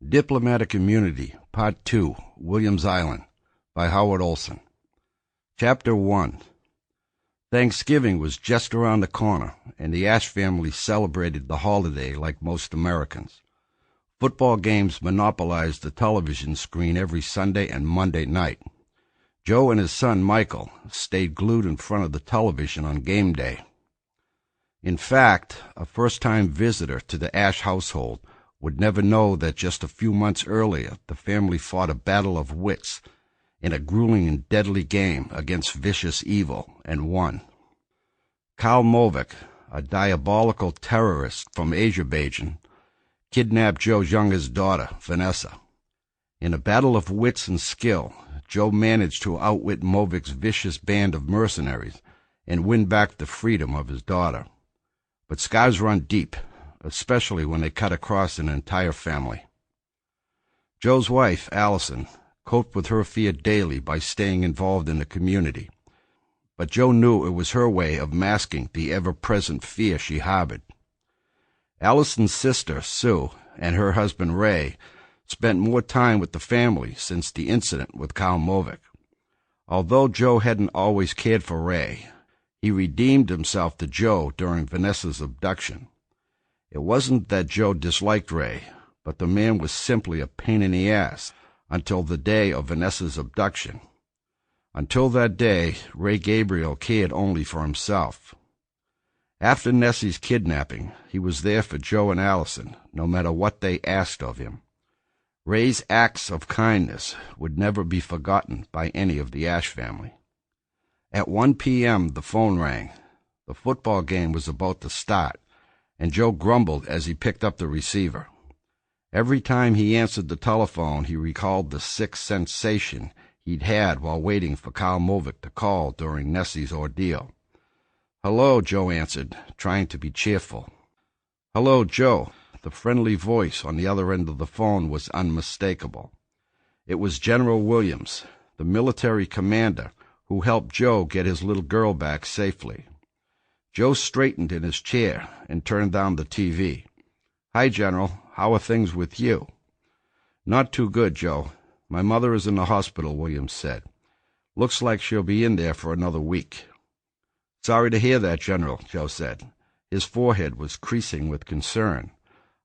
Diplomatic Immunity, Part 2, Williams Island, by Howard Olsen. Chapter 1. Thanksgiving was just around the corner, and the Ash family celebrated the holiday like most Americans. Football games monopolized the television screen every Sunday and Monday night. Joe and his son Michael stayed glued in front of the television on game day. In fact, a first-time visitor to the Ash household would never know that just a few months earlier the family fought a battle of wits in a grueling and deadly game against vicious evil and won. Karl Movic, a diabolical terrorist from Azerbaijan, kidnapped Joe's youngest daughter, Vanessa. In a battle of wits and skill, Joe managed to outwit Movic's vicious band of mercenaries and win back the freedom of his daughter. But scars run deep, especially when they cut across an entire family. Joe's wife, Allison, coped with her fear daily by staying involved in the community, but Joe knew it was her way of masking the ever-present fear she harbored. Allison's sister, Sue, and her husband, Ray, spent more time with the family since the incident with Karl Movic. Although Joe hadn't always cared for Ray, he redeemed himself to Joe during Vanessa's abduction. It wasn't that Joe disliked Ray, but the man was simply a pain in the ass until the day of Vanessa's abduction. Until that day, Ray Gabriel cared only for himself. After Nessie's kidnapping, he was there for Joe and Allison, no matter what they asked of him. Ray's acts of kindness would never be forgotten by any of the Ash family. At 1 p.m., the phone rang. The football game was about to start, and Joe grumbled as he picked up the receiver. Every time he answered the telephone, he recalled the sick sensation he'd had while waiting for Karl Movic to call during Nessie's ordeal. "Hello," Joe answered, trying to be cheerful. "Hello, Joe." The friendly voice on the other end of the phone was unmistakable. It was General Williams, the military commander who helped Joe get his little girl back safely. Joe straightened in his chair and turned down the TV. "Hi, General. How are things with you?" "Not too good, Joe. My mother is in the hospital," Williams said. "Looks like she'll be in there for another week." "Sorry to hear that, General," Joe said. His forehead was creasing with concern.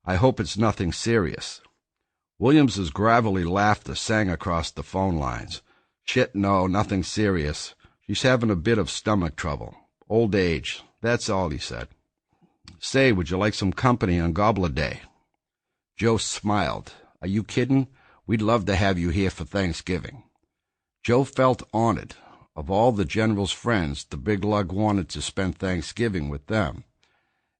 "I hope it's nothing serious." Williams's gravelly laughter sang across the phone lines. "Shit, no, nothing serious. She's having a bit of stomach trouble. Old age. That's all," he said. "Say, would you like some company on Gobbler Day?" Joe smiled. "Are you kidding? We'd love to have you here for Thanksgiving." Joe felt honored. Of all the General's friends, the big lug wanted to spend Thanksgiving with them.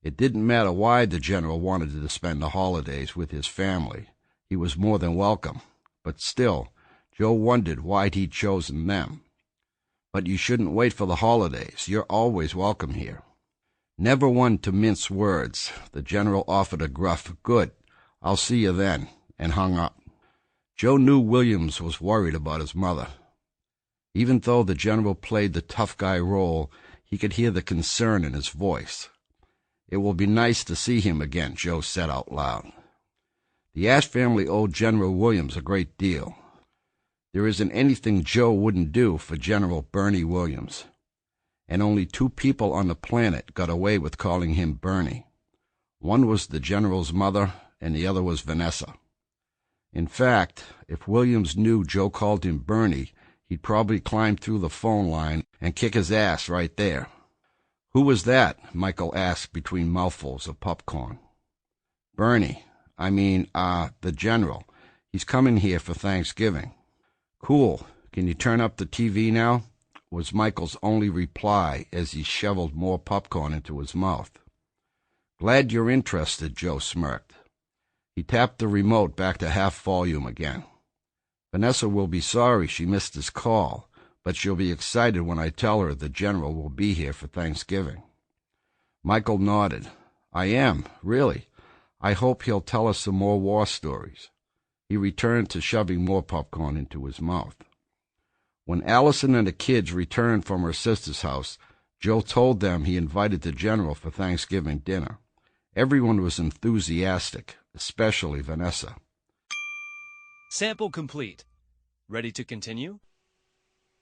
It didn't matter why the General wanted to spend the holidays with his family. He was more than welcome. But still, Joe wondered why he'd chosen them. "But you shouldn't wait for the holidays. You're always welcome here." Never one to mince words, the General offered a gruff, "Good, I'll see you then," and hung up. Joe knew Williams was worried about his mother. Even though the General played the tough guy role, he could hear the concern in his voice. "It will be nice to see him again," Joe said out loud. The Ash family owed General Williams a great deal. There isn't anything Joe wouldn't do for General Bernie Williams. And only two people on the planet got away with calling him Bernie. One was the General's mother, and the other was Vanessa. In fact, if Williams knew Joe called him Bernie, he'd probably climb through the phone line and kick his ass right there. "Who was that?" Michael asked between mouthfuls of popcorn. "Bernie. The General. He's coming here for Thanksgiving." "Cool. Can you turn up the TV now?" was Michael's only reply as he shoveled more popcorn into his mouth. "Glad you're interested," Joe smirked. He tapped the remote back to half volume again. "Vanessa will be sorry she missed his call, but she'll be excited when I tell her the General will be here for Thanksgiving." Michael nodded. "I am, really. I hope he'll tell us some more war stories." He returned to shoving more popcorn into his mouth. When Allison and the kids returned from her sister's house, Joe told them he invited the General for Thanksgiving dinner. Everyone was enthusiastic, especially Vanessa. Sample complete. Ready to continue?